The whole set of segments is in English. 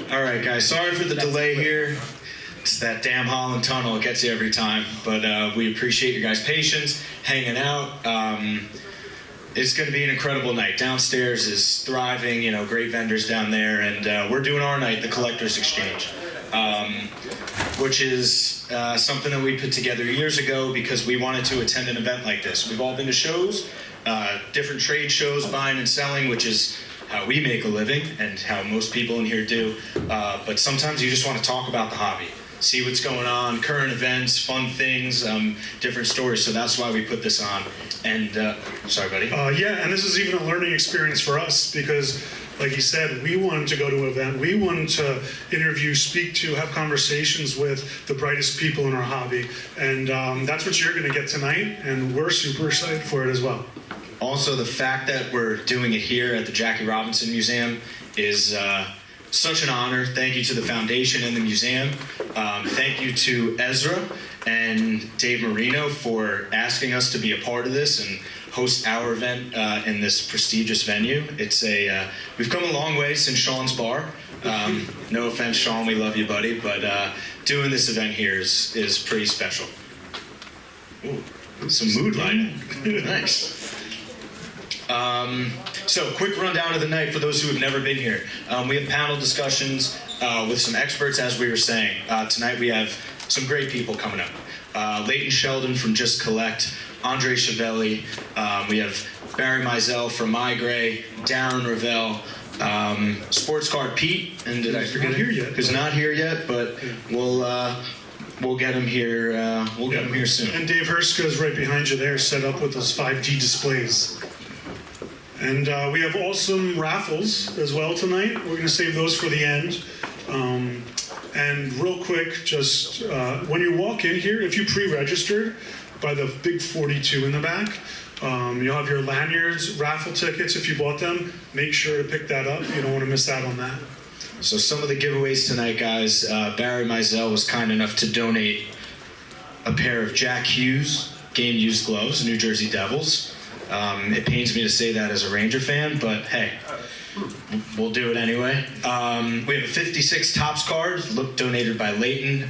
All right, guys. Sorry for the delay here. It's that damn Holland Tunnel. It gets you every time. But we appreciate your guys' patience, hanging out. It's going to be an incredible night. Downstairs is thriving. You know, great vendors down there, and we're doing our night, the Collectors Exchange, which is something that we put together years ago because we wanted to attend an event like this. We've all been to shows, different trade shows, buying and selling, which is how we make a living and how most people in here do. But sometimes you just want to talk about the hobby, see what's going on, current events, fun things, different stories. So that's why we put this on. And sorry, buddy. Yeah, and this is even a learning experience for us because, like you said, we wanted to go to an event. We wanted to interview, speak to, have conversations with the brightest people in our hobby. And that's what you're going to get tonight. And we're super excited for it as well. Also, the fact that we're doing it here at the Jackie Robinson Museum is such an honor. Thank you to the foundation and the museum. Thank you to Ezra and Dave Marino for asking us to be a part of this and host our event in this prestigious venue. It's we've come a long way since Sean's Bar. No offense, Sean, we love you, buddy, but doing this event here is pretty special. Ooh, some mood lighting. Nice. So, quick rundown of the night for those who have never been here. We have panel discussions with some experts, as we were saying. Tonight we have some great people coming up. Leighton Sheldon from Just Collect, Andre Chiavelli, we have Barry Mizell from My Gray, Darren Ravel, Sports Card Pete, and did I forget here yet? Who's not here yet, but we'll get him here. We'll get him here soon. And Dave Herska is right behind you there, set up with those 5D displays. And we have awesome raffles as well tonight. We're going to save those for the end. And real quick, just when you walk in here, if you pre-registered by the big 42 in the back, you'll have your lanyards, raffle tickets. If you bought them, make sure to pick that up. You don't want to miss out on that. So some of the giveaways tonight, guys. Barry Mizell was kind enough to donate a pair of Jack Hughes game-used gloves, New Jersey Devils. It pains me to say that as a Ranger fan, but hey, we'll do it anyway. We have a 56 Topps card, donated by Leighton.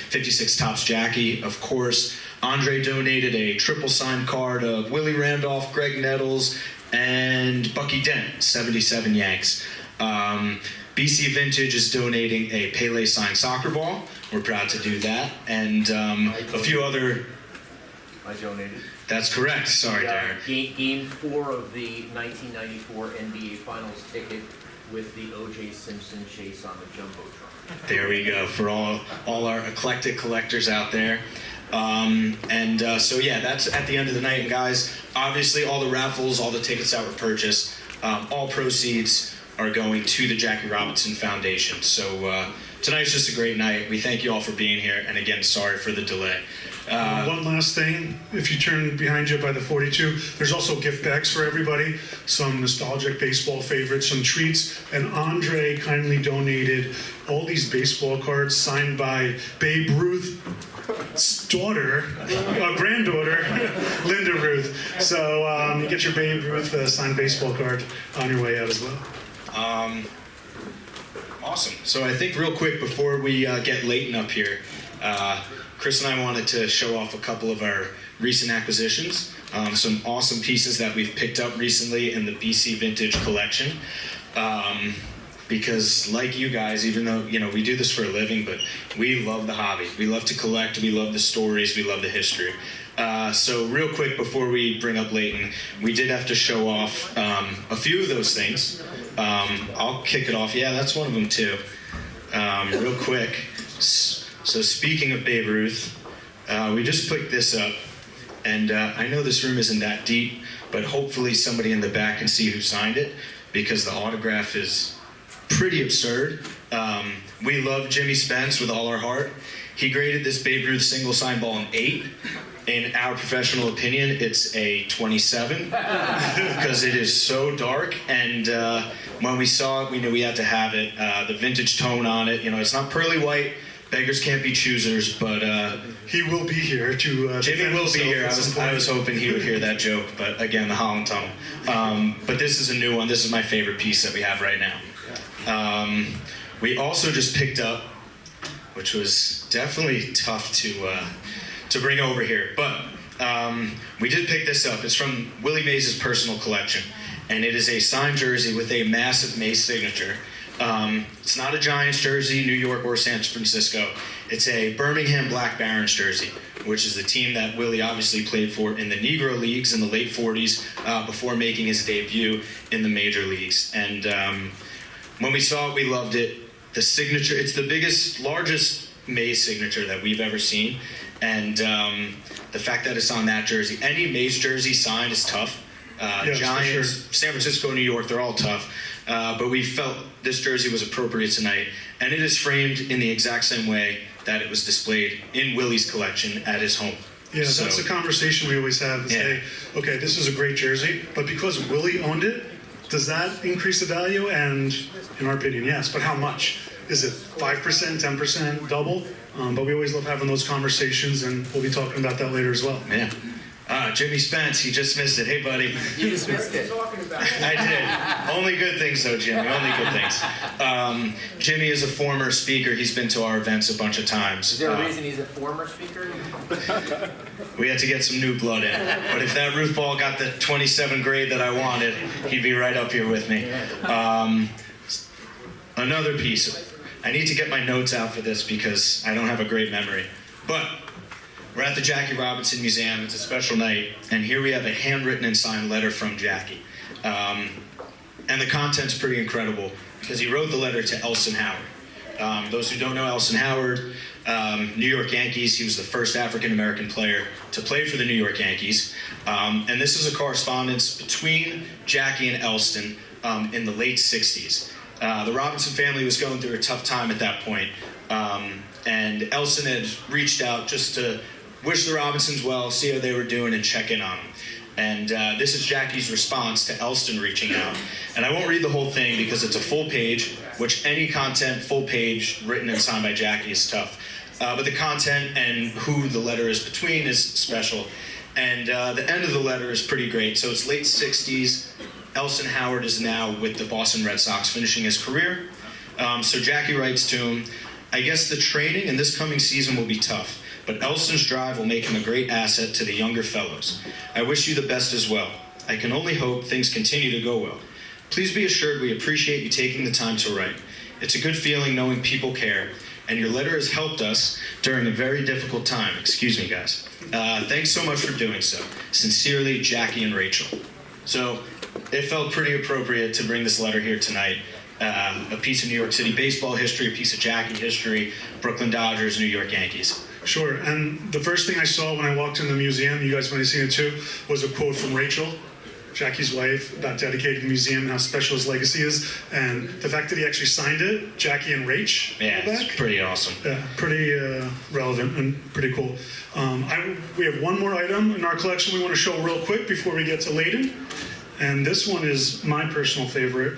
56 Topps Jackie, of course. Andre donated a triple signed card of Willie Randolph, Greg Nettles, and Bucky Dent, 77 Yanks. BC Vintage is donating a Pele signed soccer ball. We're proud to do that. And a few other... I donated. That's correct. Sorry, Darren. Game 4 of the 1994 NBA Finals ticket with the O.J. Simpson chase on the Jumbotron. There we go, for all our eclectic collectors out there. So yeah, that's at the end of the night. And guys, obviously all the raffles, all the tickets that were purchased, all proceeds are going to the Jackie Robinson Foundation. So tonight's just a great night. We thank you all for being here. And again, sorry for the delay. One last thing, if you turn behind you by the 42, there's also gift bags for everybody, some nostalgic baseball favorites, some treats, and Andre kindly donated all these baseball cards signed by Babe Ruth's daughter, granddaughter, Linda Ruth. So you get your Babe Ruth signed baseball card on your way out as well. Awesome. So I think real quick before we get Leighton up here, Chris and I wanted to show off a couple of our recent acquisitions, some awesome pieces that we've picked up recently in the BC Vintage collection. Because like you guys, even though we do this for a living, but we love the hobby. We love to collect. We love the stories. We love the history. So real quick before we bring up Leighton, we did have to show off a few of those things. I'll kick it off. Yeah, that's one of them too. Real quick. So speaking of Babe Ruth, we just picked this up, and I know this room isn't that deep, but hopefully somebody in the back can see who signed it, because the autograph is pretty absurd. We love Jimmy Spence with all our heart. He graded this Babe Ruth single sign ball an 8. In our professional opinion, it's a 27 because it is so dark. And when we saw it, we knew we had to have it. The vintage tone on it, it's not pearly white. Beggars can't be choosers, but he will be here to. Jimmy will be here. I was hoping he would hear that joke, but again, the Holland Tunnel. But this is a new one. This is my favorite piece that we have right now. We also just picked up, which was definitely tough to bring over here, but we did pick this up. It's from Willie Mays' personal collection, and it is a signed jersey with a massive Mays signature. It's not a Giants jersey, New York or San Francisco. It's a Birmingham Black Barons jersey, which is the team that Willie obviously played for in the Negro Leagues in the late 40s before making his debut in the major leagues. And when we saw it, we loved it. The signature, it's the biggest, largest Mays signature that we've ever seen. And the fact that it's on that jersey, any Mays jersey signed is tough. Yes, Giants, for sure. San Francisco, New York, they're all tough. But we felt this jersey was appropriate tonight. And it is framed in the exact same way that it was displayed in Willie's collection at his home. Yeah, that's the conversation we always have. Is, Yeah. hey, okay, this is a great jersey, but because Willie owned it, does that increase the value? And in our opinion, yes. But how much? Is it 5%, 10%, double? But we always love having those conversations, and we'll be talking about that later as well. Yeah. Jimmy Spence, he just missed it. Hey, buddy. You dismissed it. I did. Only good things, though, Jimmy. Only good things. Jimmy is a former speaker. He's been to our events a bunch of times. Is there a reason he's a former speaker? We had to get some new blood in. But if that Ruth Ball got the 27 grade that I wanted, he'd be right up here with me. Another piece. I need to get my notes out for this because I don't have a great memory. But we're at the Jackie Robinson Museum. It's a special night. And here we have a handwritten and signed letter from Jackie. And the content's pretty incredible because he wrote the letter to Elson Howard. Those who don't know Elson Howard, New York Yankees, he was the first African-American player to play for the New York Yankees. And this is a correspondence between Jackie and Elston in the late 60s. The Robinson family was going through a tough time at that point. And Elson had reached out just to wish the Robinsons well, see how they were doing, and check in on them. And this is Jackie's response to Elston reaching out. And I won't read the whole thing because it's a full page, which any content, full page, written and signed by Jackie is tough. But the content and who the letter is between is special. And the end of the letter is pretty great. So it's late 60s. Elson Howard is now with the Boston Red Sox, finishing his career. So Jackie writes to him, I guess the training in this coming season will be tough, but Elston's drive will make him a great asset to the younger fellows. I wish you the best as well. I can only hope things continue to go well. Please be assured we appreciate you taking the time to write. It's a good feeling knowing people care, and your letter has helped us during a very difficult time. Excuse me, guys. Thanks so much for doing so. Sincerely, Jackie and Rachel. So it felt pretty appropriate to bring this letter here tonight. A piece of New York City baseball history, a piece of Jackie history, Brooklyn Dodgers, New York Yankees. Sure, and the first thing I saw when I walked in the museum, you guys might have seen it too, was a quote from Rachel, Jackie's wife, about dedicating the museum and how special his legacy is. And the fact that he actually signed it, Jackie and Rach, Yeah, back. it's pretty awesome. Yeah, pretty relevant and pretty cool. We have one more item in our collection we want to show real quick before we get to Leighton. And this one is my personal favorite.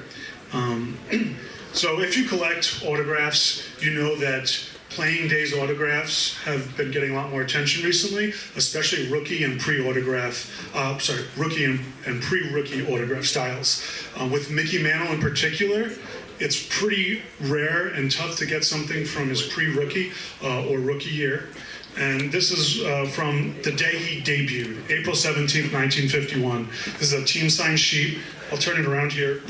So if you collect autographs, you know that playing days autographs have been getting a lot more attention recently, especially rookie and rookie and pre-rookie autograph styles. With Mickey Mantle in particular, it's pretty rare and tough to get something from his pre-rookie or rookie year. And this is from the day he debuted, April 17th, 1951. This is a team signed sheet. I'll turn it around here.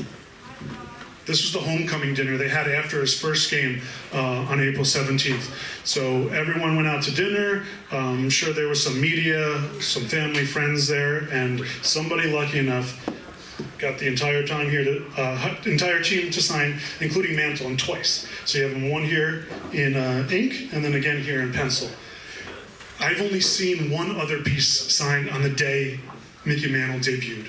This was the homecoming dinner they had after his first game on April 17th. So everyone went out to dinner. I'm sure there was some media, some family, friends there, and somebody lucky enough got the entire entire team to sign, including Mantle, and twice. So you have him one here in ink, and then again here in pencil. I've only seen one other piece signed on the day Mickey Mantle debuted,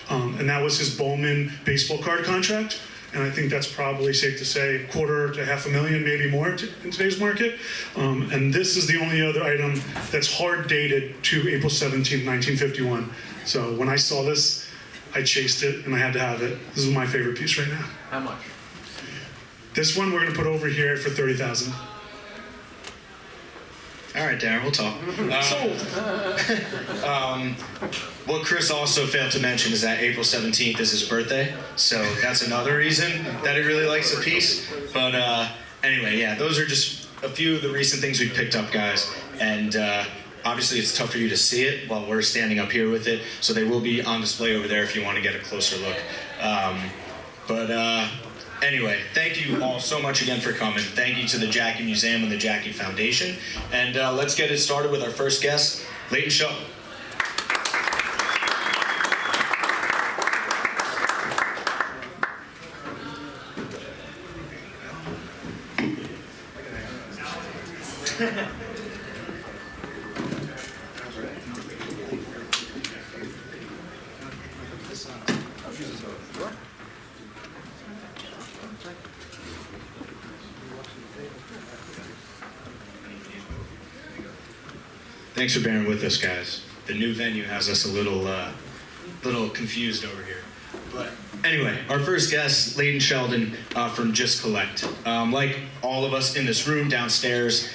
and that was his Bowman baseball card contract. And I think that's probably safe to say $250,000 to $500,000, maybe more in today's market. And this is the only other item that's hard dated to April 17, 1951. So when I saw this, I chased it and I had to have it. This is my favorite piece right now. How much? This one we're gonna put over here for $30,000. All right, Darren, we'll talk. What Chris also failed to mention is that April 17th is his birthday, so that's another reason that he really likes the piece. But anyway, yeah, those are just a few of the recent things we picked up, guys. And obviously it's tough for you to see it while we're standing up here with it. So they will be on display over there if you want to get a closer look. Anyway, thank you all so much again for coming. Thank you to the Jackie Museum and the Jackie Foundation. And let's get it started with our first guest, Leighton Sheldon. Thanks for bearing with us, guys. The new venue has us a little confused over here. But anyway, our first guest, Leighton Sheldon from Just Collect. Like all of us in this room downstairs,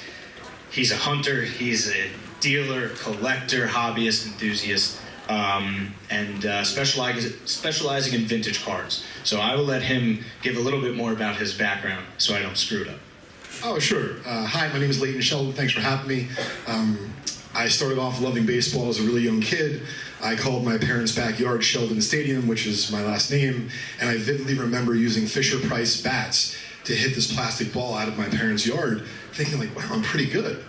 he's a hunter, he's a dealer, collector, hobbyist, enthusiast, and specializing in vintage cars. So I will let him give a little bit more about his background so I don't screw it up. Oh, sure. Hi, my name is Leighton Sheldon. Thanks for having me. I started off loving baseball as a really young kid. I called my parents' backyard Sheldon Stadium, which is my last name, and I vividly remember using Fisher-Price bats to hit this plastic ball out of my parents' yard, thinking like, wow, I'm pretty good.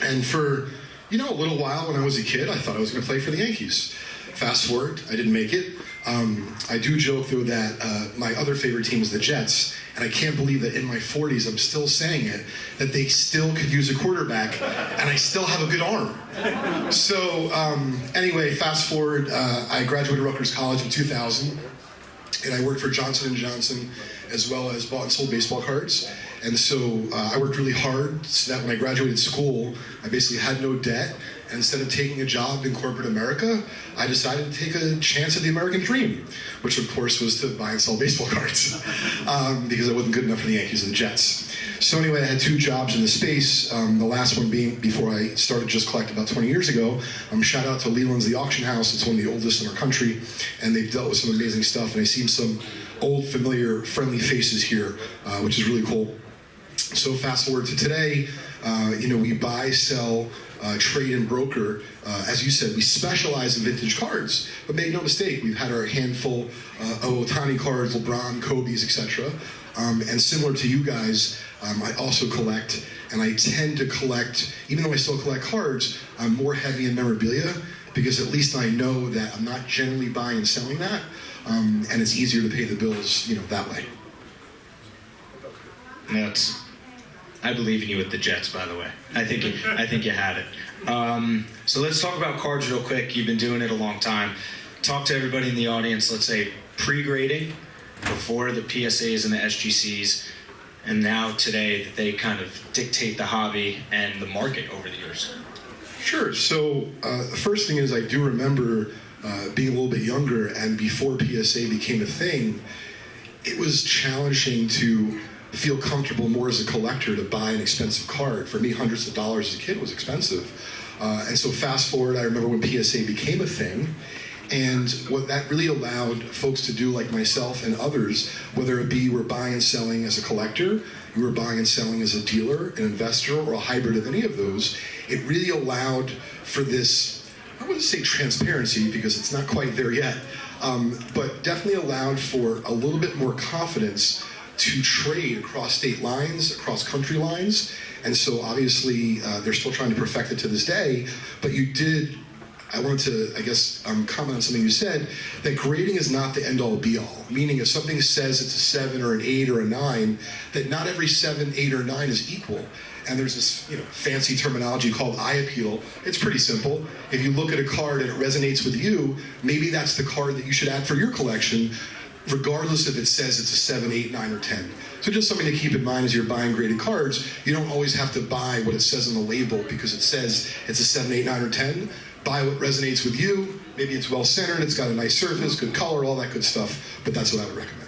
And for, a little while when I was a kid, I thought I was going to play for the Yankees. Fast forward, I didn't make it. I do joke, though, that my other favorite team is the Jets, and I can't believe that in my 40s I'm still saying it, that they still could use a quarterback, and I still have a good arm. So anyway, fast forward, I graduated Rutgers College in 2000, and I worked for Johnson & Johnson, as well as bought and sold baseball cards. And so I worked really hard so that when I graduated school, I basically had no debt. And instead of taking a job in corporate America, I decided to take a chance at the American dream, which of course was to buy and sell baseball cards because I wasn't good enough for the Yankees and the Jets. So anyway, I had 2 jobs in the space, the last one being before I started Just Collect about 20 years ago. Shout out to Leland's The Auction House. It's one of the oldest in our country, and they've dealt with some amazing stuff, and I see some old, familiar, friendly faces here, which is really cool. So fast forward to today, we buy, sell, trade, and broker. As you said, we specialize in vintage cards, but make no mistake, we've had our handful of Ohtani cards, LeBron, Kobe's, etc. And similar to you guys, I also collect, and I tend to collect, even though I still collect cards, I'm more heavy in memorabilia, because at least I know that I'm not generally buying and selling that, and it's easier to pay the bills, that way. I believe in you with the Jets, by the way. I think you had it. So let's talk about cards real quick. You've been doing it a long time. Talk to everybody in the audience, let's say pre-grading, before the PSAs and the SGCs, and now today that they kind of dictate the hobby and the market over the years. Sure. So the first thing is I do remember being a little bit younger, and before PSA became a thing, it was challenging to feel comfortable more as a collector to buy an expensive card. For me, hundreds of dollars as a kid was expensive. And so fast forward, I remember when PSA became a thing, and what that really allowed folks to do, like myself and others, whether it be you were buying and selling as a collector, you were buying and selling as a dealer, an investor, or a hybrid of any of those, it really allowed for this, I wouldn't say transparency because it's not quite there yet, but definitely allowed for a little bit more confidence to trade across state lines, across country lines. And so obviously they're still trying to perfect it to this day, but I wanted to, comment on something you said, that grading is not the end-all be-all. Meaning if something says it's a 7 or an 8 or a 9, that not every 7, 8, or 9 is equal. And there's this fancy terminology called eye appeal. It's pretty simple. If you look at a card and it resonates with you, maybe that's the card that you should add for your collection, regardless if it says it's a 7, 8, 9, or 10. So just something to keep in mind as you're buying graded cards. You don't always have to buy what it says on the label because it says it's a 7, 8, 9, or 10. Buy what resonates with you. Maybe it's well-centered, it's got a nice surface, good color, all that good stuff, but that's what I would recommend.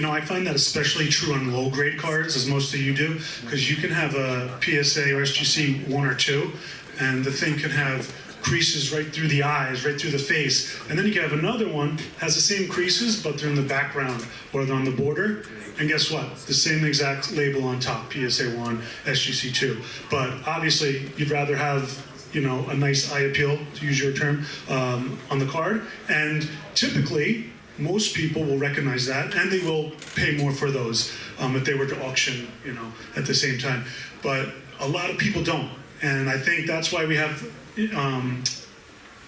I find that especially true on low-grade cards, as most of you do, because you can have a PSA or SGC 1 or 2, and the thing can have creases right through the eyes, right through the face. And then you can have another one, has the same creases, but they're in the background or they're on the border. And guess what? The same exact label on top, PSA 1, SGC 2. But obviously, you'd rather have, you know, a nice eye appeal, to use your term, on the card. And typically, most people will recognize that, and they will pay more for those if they were to auction, you know, at the same time. But a lot of people don't, and I think that's why we have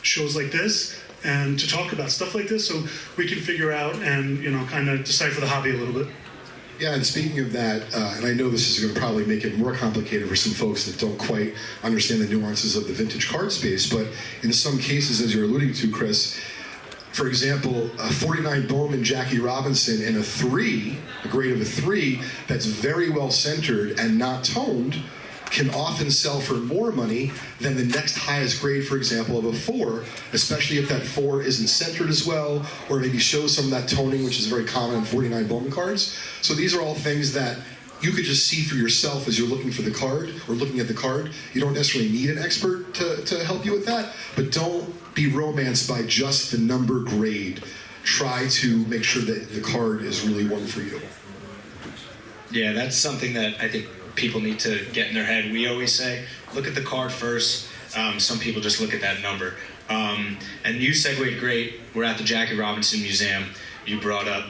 shows like this and to talk about stuff like this, so we can figure out and, you know, kind of decipher the hobby a little bit. Yeah, and speaking of that, and I know this is going to probably make it more complicated for some folks that don't quite understand the nuances of the vintage card space, but in some cases, as you're alluding to, Chris, for example, a 49 Bowman Jackie Robinson in a grade of a 3, that's very well centered and not toned, can often sell for more money than the next highest grade, for example, of a 4, especially if that 4 isn't centered as well, or maybe shows some of that toning, which is very common in 49 Bowman cards. So these are all things that you could just see for yourself as you're looking for the card or looking at the card. You don't necessarily need an expert to help you with that, but don't be romanced by just the number grade. Try to make sure that the card is really one for you. Yeah, that's something that I think people need to get in their head. We always say, look at the card first. Some people just look at that number. And you segued great. We're at the Jackie Robinson Museum. You brought up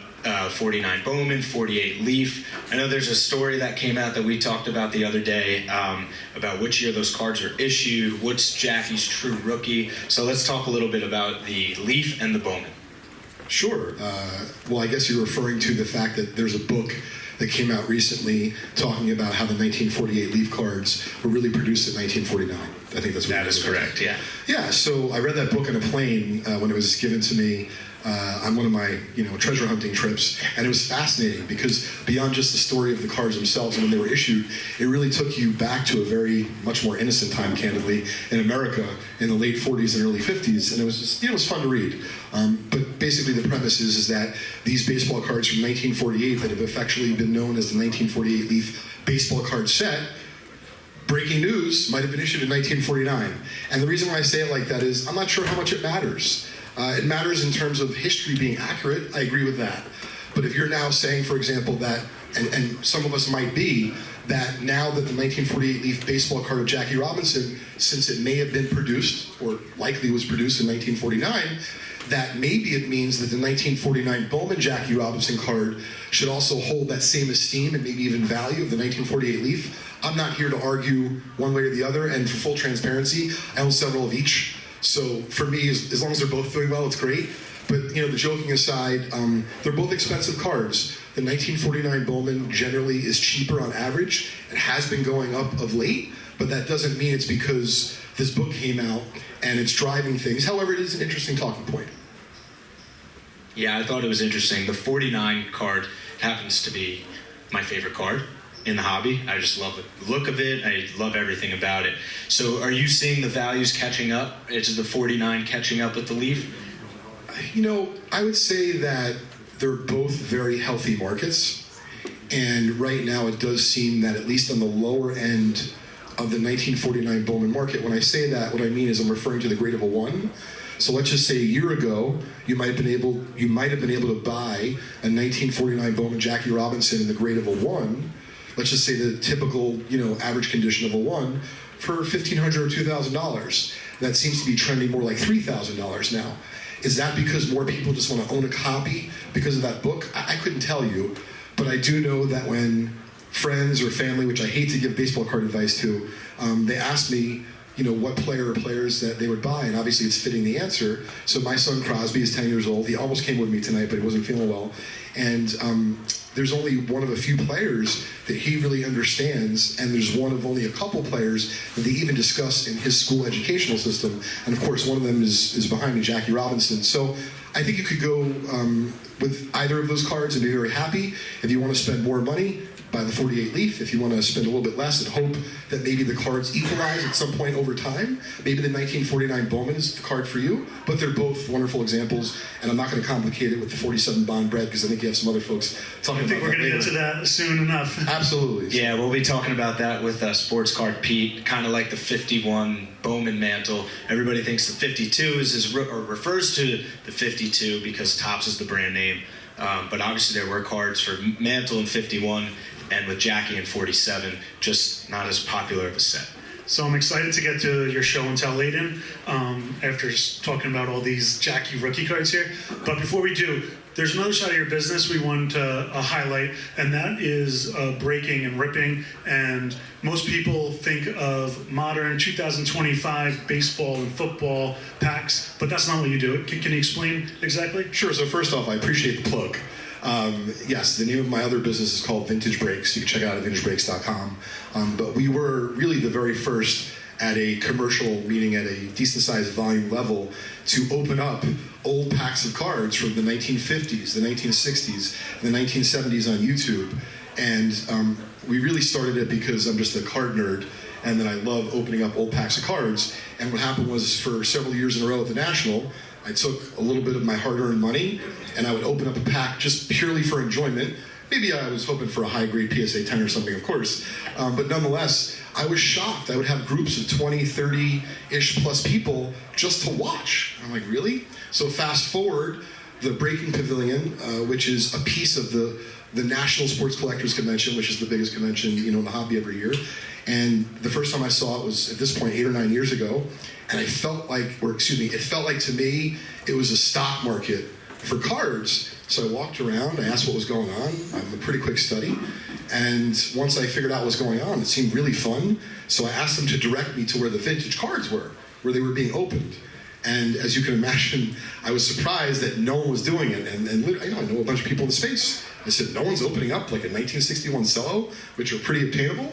49 Bowman, 48 Leaf. I know there's a story that came out that we talked about the other day about which year those cards were issued, what's Jackie's true rookie. So let's talk a little bit about the Leaf and the Bowman. Sure. Well, I guess you're referring to the fact that there's a book that came out recently talking about how the 1948 Leaf cards were really produced in 1949. I think that's what that is correct, yeah. Yeah, so I read that book on a plane when it was given to me on one of my treasure hunting trips, and it was fascinating because beyond just the story of the cards themselves and when they were issued, it really took you back to a very much more innocent time, candidly, in America in the late 40s and early 50s, and it was just, it was fun to read. But basically the premise is that these baseball cards from 1948 that have affectionately been known as the 1948 Leaf baseball card set, breaking news, might have been issued in 1949. And the reason why I say it like that is I'm not sure how much it matters. It matters in terms of history being accurate. I agree with that. But if you're now saying, for example, that, and some of us might be, that now that the 1948 Leaf baseball card of Jackie Robinson, since it may have been produced, or likely was produced in 1949, that maybe it means that the 1949 Bowman Jackie Robinson card should also hold that same esteem and maybe even value of the 1948 Leaf. I'm not here to argue one way or the other, and for full transparency, I own several of each. So for me, as long as they're both doing well, it's great. But the joking aside, they're both expensive cards. The 1949 Bowman generally is cheaper on average. It has been going up of late, but that doesn't mean it's because this book came out and it's driving things. However, it is an interesting talking point. Yeah, I thought it was interesting. The 49 card happens to be my favorite card in the hobby. I just love the look of it. I love everything about it. So are you seeing the values catching up? Is the 49 catching up with the Leaf? I would say that they're both very healthy markets. And right now it does seem that at least on the lower end of the 1949 Bowman market, when I say that, what I mean is I'm referring to the grade of a 1. So let's just say a year ago, you might have been able to buy a 1949 Bowman Jackie Robinson in the grade of a 1. Let's just say the typical, average condition of a 1 for $1,500 or $2,000. That seems to be trending more like $3,000 now. Is that because more people just want to own a copy because of that book? I couldn't tell you, but I do know that when friends or family, which I hate to give baseball card advice to, they ask me, what player or players that they would buy, and obviously it's fitting the answer. So my son Crosby is 10 years old. He almost came with me tonight, but he wasn't feeling well. And there's only one of a few players that he really understands, and there's one of only a couple players that they even discuss in his school educational system. And of course, one of them is behind me, Jackie Robinson. So I think you could go with either of those cards and be very happy. If you want to spend more money, buy the 48 leaf. If you want to spend a little bit less and hope that maybe the cards equalize at some point over time, maybe the 1949 Bowman is the card for you, but they're both wonderful examples, and I'm not going to complicate it with the 47 Bond Bread because I think you have some other folks talking I think about we're that going to get to later. that soon enough. Absolutely. Yeah, we'll be talking about that with Sports Card Pete, kind of like the 51 Bowman mantle. Everybody thinks the 52 or refers to the 52 because Topps is the brand name. But obviously there were cards for mantle in 51 and with Jackie in 47, just not as popular of a set. So I'm excited to get to your show and tell, Leighton, after talking about all these Jackie rookie cards here. But before we do, there's another side of your business we want to highlight, and that is breaking and ripping. And most people think of modern 2025 baseball and football packs, but that's not what you do. Can you explain exactly? Sure. So first off, I appreciate the plug. Yes, the name of my other business is called Vintage Breaks. You can check it out at vintagebreaks.com. But we were really the very first at a commercial, meaning at a decent sized volume level, to open up old packs of cards from the 1950s, the 1960s, the 1970s on YouTube. And we really started it because I'm just a card nerd, and then I love opening up old packs of cards. And what happened was, for several years in a row at the National, I took a little bit of my hard-earned money and I would open up a pack just purely for enjoyment. Maybe I was hoping for a high-grade PSA 10 or something, of course. But nonetheless, I was shocked. I would have groups of 20, 30-ish plus people just to watch. I'm like, really? So fast forward, the Breaking Pavilion, which is a piece of the National Sports Collectors Convention, which is the biggest convention, in the hobby every year. And the first time I saw it was, at this point, 8 or 9 years ago. And it felt like to me, it was a stock market for cards. So I walked around, I asked what was going on. I'm a pretty quick study. And once I figured out what was going on, it seemed really fun. So I asked them to direct me to where the vintage cards were, where they were being opened. And as you can imagine, I was surprised that no one was doing it. And I know a bunch of people in the space. I said, no one's opening up like a 1961 cello, which are pretty obtainable.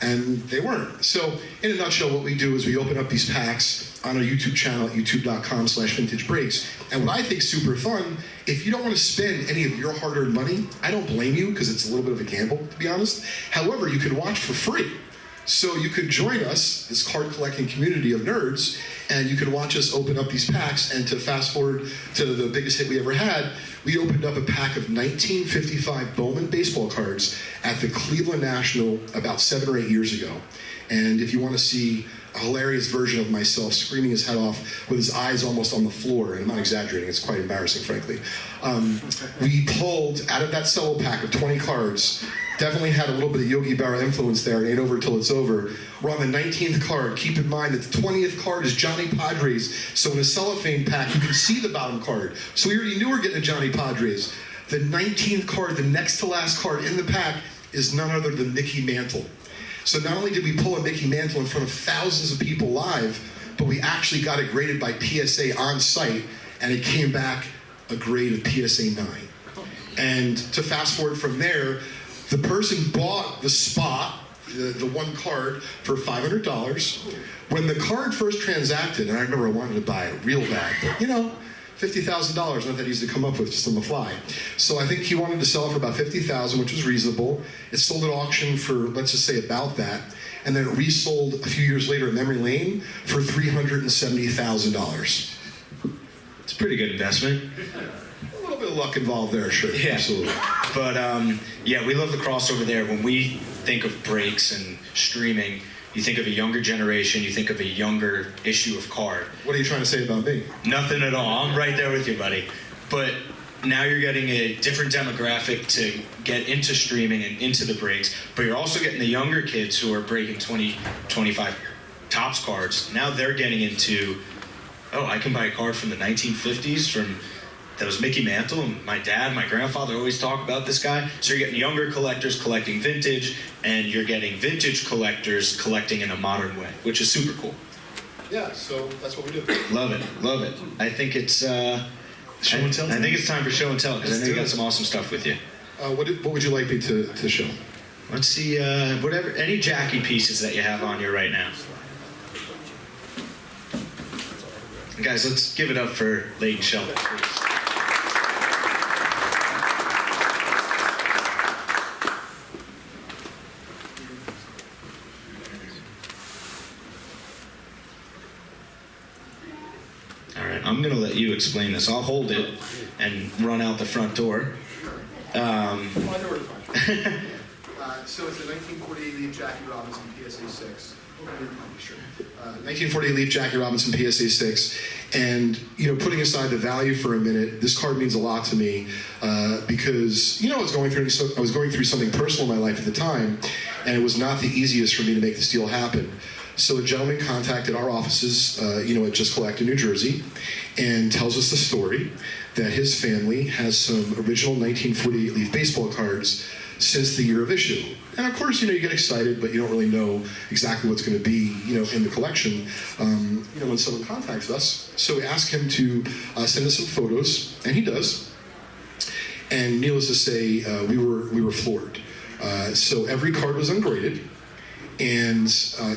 And they weren't. So in a nutshell, what we do is we open up these packs on our YouTube channel at youtube.com/vintagebreaks. And what I think is super fun, if you don't want to spend any of your hard-earned money, I don't blame you, because it's a little bit of a gamble, to be honest. However, you can watch for free. So you could join us, this card collecting community of nerds, and you can watch us open up these packs. And to fast forward to the biggest hit we ever had, we opened up a pack of 1955 Bowman baseball cards at the Cleveland National about 7 or 8 years ago. And if you want to see a hilarious version of myself screaming his head off with his eyes almost on the floor, and I'm not exaggerating, it's quite embarrassing, frankly. We pulled out of that cello pack of 20 cards, definitely had a little bit of Yogi Berra influence there, it ain't over till it's over. We're on the 19th card. Keep in mind that the 20th card is Johnny Padres, so in a cellophane pack, you can see the bottom card. So we already knew we were getting a Johnny Padres. The 19th card, the next to last card in the pack, is none other than Mickey Mantle. So not only did we pull a Mickey Mantle in front of thousands of people live, but we actually got it graded by PSA on site, and it came back a grade of PSA 9. And to fast forward from there, the person bought the spot, the one card, for $500. When the card first transacted, and I remember I wanted to buy it real bad, but $50,000, not that easy to come up with just on the fly. So I think he wanted to sell it for about $50,000, which was reasonable. It sold at auction for, let's just say, about that. And then it resold a few years later at Memory Lane for $370,000. It's a pretty good investment. A little bit of luck involved there, sure. Yeah. Absolutely. But we love the crossover there. When we think of breaks and streaming, you think of a younger generation, you think of a younger issue of card. What are you trying to say about me? Nothing at all. I'm right there with you, buddy. But now you're getting a different demographic to get into streaming and into the breaks, but you're also getting the younger kids who are breaking 20, 25 Topps cards. Now they're getting into, I can buy a card from the 1950s that was Mickey Mantle, and my dad, my grandfather always talk about this guy. So you're getting younger collectors collecting vintage, and you're getting vintage collectors collecting in a modern way, which is super cool. Yeah, so that's what we do. Love it, love it. I think it's Show and tell I think it's time for show and tell, because I know you got some awesome stuff with you. What would you like me to show? Let's see, any Jackie pieces that you have on you right now. Guys, let's give it up for Leighton Sheldon, please. I'm going to let you explain this. I'll hold it and run out the front door. So it's a 1948 Leaf Jackie Robinson PSA 6. 1948 Leaf Jackie Robinson PSA 6. And, putting aside the value for a minute, this card means a lot to me because, I was going through something personal in my life at the time, and it was not the easiest for me to make this deal happen. So a gentleman contacted our offices, at Just Collect in New Jersey, and tells us the story that his family has some original 1948 Leaf baseball cards since the year of issue. And of course, you get excited, but you don't really know exactly what's going to be, in the collection, when someone contacts us. So we ask him to send us some photos, and he does. And needless to say, we were floored. So every card was ungraded, and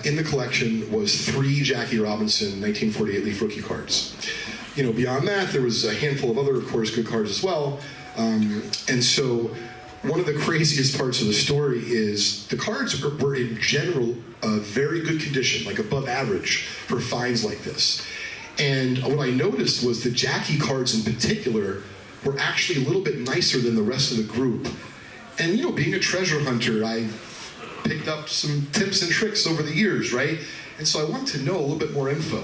in the collection was 3 Jackie Robinson 1948 Leaf rookie cards. Beyond that, there was a handful of other, of course, good cards as well. And so one of the craziest parts of the story is the cards were in general very good condition, like above average for finds like this. And what I noticed was the Jackie cards in particular were actually a little bit nicer than the rest of the group. And being a treasure hunter, I picked up some tips and tricks over the years, right? And so I wanted to know a little bit more info.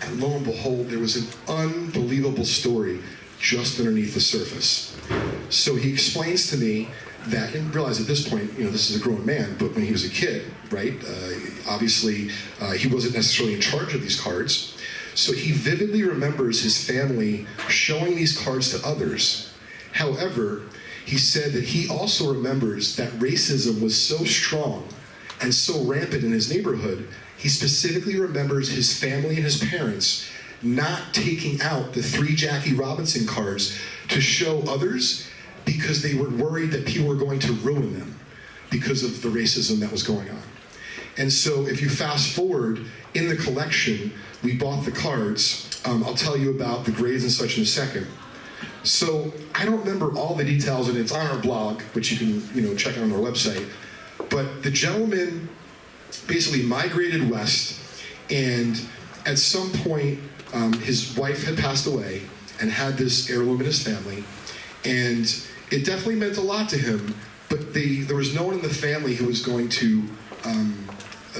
And lo and behold, there was an unbelievable story just underneath the surface. So he explains to me that, and realize at this point, this is a grown man, but when he was a kid, right, obviously he wasn't necessarily in charge of these cards. So he vividly remembers his family showing these cards to others. However, he said that he also remembers that racism was so strong and so rampant in his neighborhood, he specifically remembers his family and his parents not taking out the 3 Jackie Robinson cards to show others because they were worried that people were going to ruin them because of the racism that was going on. And so if you fast forward in the collection, we bought the cards. I'll tell you about the grades and such in a second. So I don't remember all the details, and it's on our blog, which you can check out on our website. But the gentleman basically migrated west, and at some point, his wife had passed away and had this heirloom in his family, and it definitely meant a lot to him, but there was no one in the family who was going to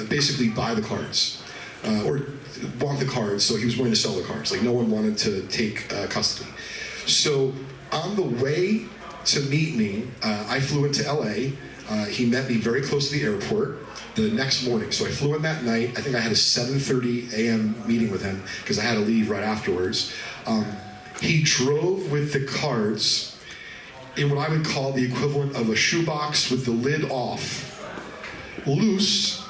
basically buy the cards, or want the cards, so he was willing to sell the cards. Like, no one wanted to take custody. So on the way to meet me, I flew into LA. He met me very close to the airport the next morning. So I flew in that night. I think I had a 7:30 a.m. meeting with him because I had to leave right afterwards. He drove with the cards in what I would call the equivalent of a shoebox with the lid off, loose,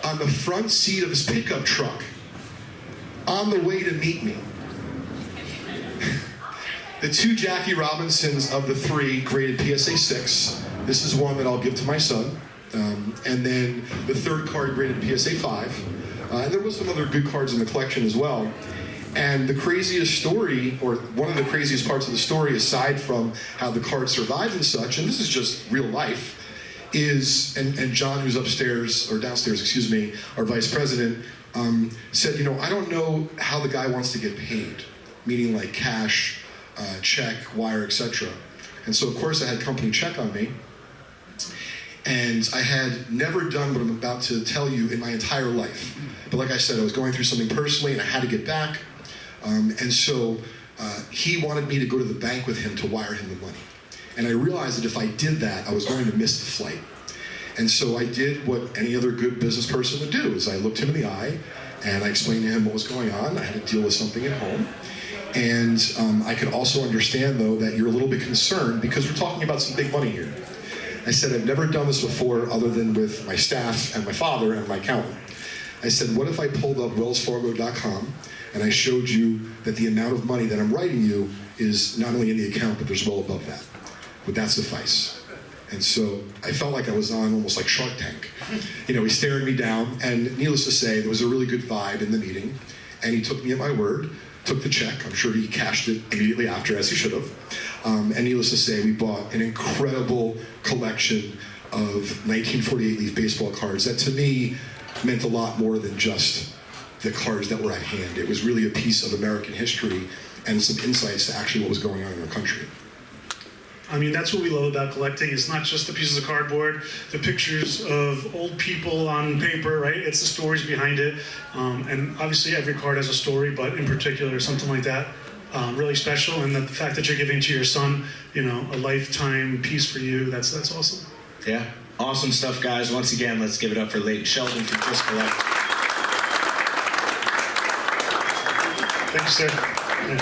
on the front seat of his pickup truck, on the way to meet me. The 2 Jackie Robinsons of the 3 graded PSA 6. This is one that I'll give to my son. And then the 3rd card graded PSA 5. And there was some other good cards in the collection as well. And the craziest story, or one of the craziest parts of the story, aside from how the card survived and such, and this is just real life, is, and John, who's upstairs, or downstairs, excuse me, our vice president, said, I don't know how the guy wants to get paid, meaning like cash, check, wire, etc. And so, of course, I had company check on me. And I had never done what I'm about to tell you in my entire life. But like I said, I was going through something personally, and I had to get back. And so he wanted me to go to the bank with him to wire him the money. And I realized that if I did that, I was going to miss the flight. And so I did what any other good business person would do, is I looked him in the eye, and I explained to him what was going on. I had to deal with something at home. And I could also understand, though, that you're a little bit concerned because we're talking about some big money here. I said, I've never done this before other than with my staff and my father and my accountant. I said, what if I pulled up wellsfargo.com and I showed you that the amount of money that I'm writing you is not only in the account, but there's well above that. Would that suffice? And so I felt like I was on almost like Shark Tank. He stared me down, and needless to say, there was a really good vibe in the meeting, and he took me at my word, took the check. I'm sure he cashed it immediately after, as he should have. And needless to say, we bought an incredible collection of 1948 Leaf baseball cards that to me meant a lot more than just the cards that were at hand. It was really a piece of American history and some insights to actually what was going on in our country. I mean, that's what we love about collecting. It's not just the pieces of cardboard, the pictures of old people on paper, right? It's the stories behind it. And obviously every card has a story, but in particular, something like that, really special. And the fact that you're giving to your son, you know, a lifetime piece for you, that's awesome. Yeah, awesome stuff, guys. Once again, let's give it up for Leighton Sheldon from Just Collect. Thank you, sir. Yeah.